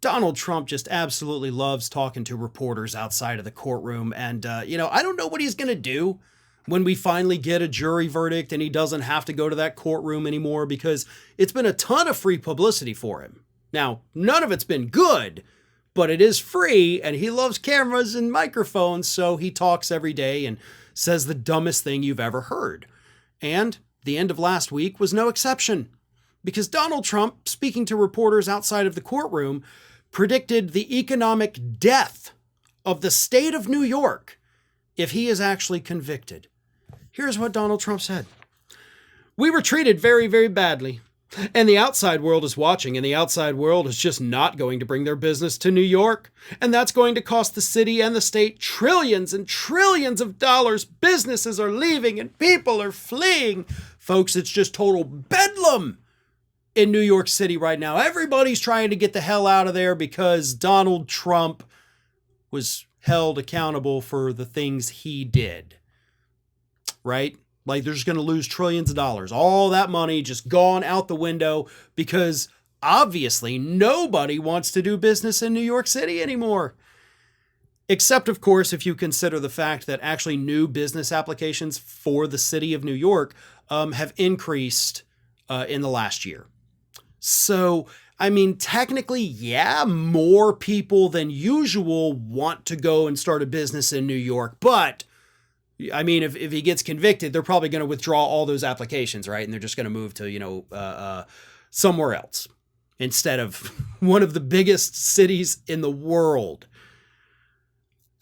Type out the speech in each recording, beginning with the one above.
Donald Trump just absolutely loves talking to reporters outside of the courtroom. And, I don't know what he's going to do when we finally get a jury verdict and he doesn't have to go to that courtroom anymore, because it's been a ton of free publicity for him. Now, none of it's been good, but it is free, and he loves cameras and microphones, so he talks every day and says the dumbest thing you've ever heard. And the end of last week was no exception, because Donald Trump, speaking to reporters outside of the courtroom, predicted the economic death of the state of New York if he is actually convicted. Here's what Donald Trump said. "We were treated very, very badly. And the outside world is watching, and the outside world is just not going to bring their business to New York. And that's going to cost the city and the state trillions and trillions of dollars. Businesses are leaving and people are fleeing." Folks, it's just total bedlam in New York City right now. Everybody's trying to get the hell out of there because Donald Trump was held accountable for the things he did. Right? Like, they're just going to lose trillions of dollars. All that money just gone out the window because obviously nobody wants to do business in New York City anymore. Except, of course, if you consider the fact that actually new business applications for the city of New York have increased in the last year. So, I mean, technically, yeah, more people than usual want to go and start a business in New York, but I mean, if he gets convicted, they're probably going to withdraw all those applications, right? And they're just going to move to, somewhere else instead of one of the biggest cities in the world.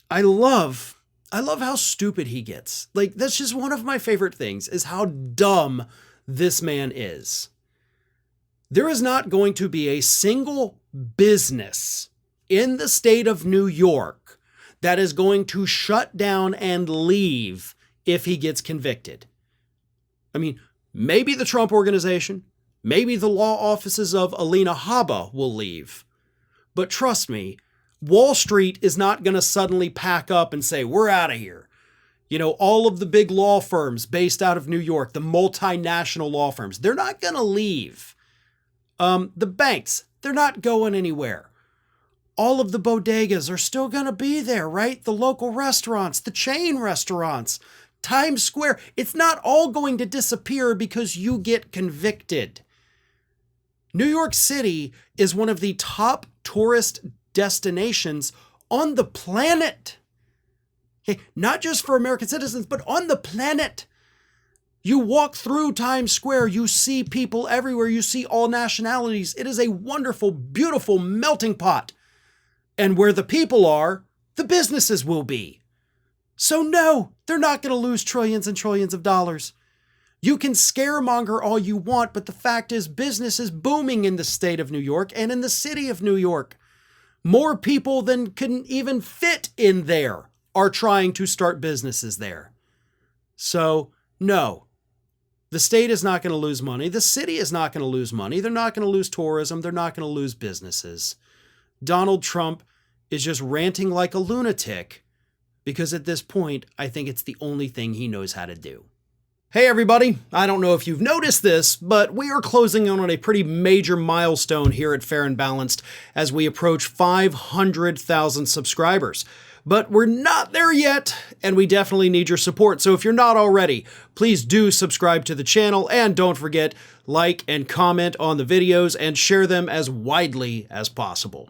I love how stupid he gets. Like, that's just one of my favorite things, is how dumb this man is. There is not going to be a single business in the state of New York that is going to shut down and leave if he gets convicted. I mean, maybe the Trump Organization, maybe the law offices of Alina Habba will leave. But trust me, Wall Street is not going to suddenly pack up and say, we're out of here. You know, all of the big law firms based out of New York, the multinational law firms, they're not going to leave. The banks, they're not going anywhere. All of the bodegas are still going to be there, right? The local restaurants, the chain restaurants, Times Square. It's not all going to disappear because you get convicted. New York City is one of the top tourist destinations on the planet. Okay, not just for American citizens, but on the planet. You walk through Times Square, you see people everywhere, you see all nationalities. It is a wonderful, beautiful melting pot. And where the people are, the businesses will be. So no, they're not going to lose trillions and trillions of dollars. You can scaremonger all you want, but the fact is business is booming in the state of New York and in the city of New York. More people than can even fit in there are trying to start businesses there. So no, the state is not going to lose money. The city is not going to lose money. They're not going to lose tourism. They're not going to lose businesses. Donald Trump is just ranting like a lunatic because at this point, I think it's the only thing he knows how to do. Hey everybody, I don't know if you've noticed this, but we are closing in on a pretty major milestone here at Fair and Balanced as we approach 500,000 subscribers. But we're not there yet, and we definitely need your support. So if you're not already, please do subscribe to the channel, and don't forget, like and comment on the videos and share them as widely as possible.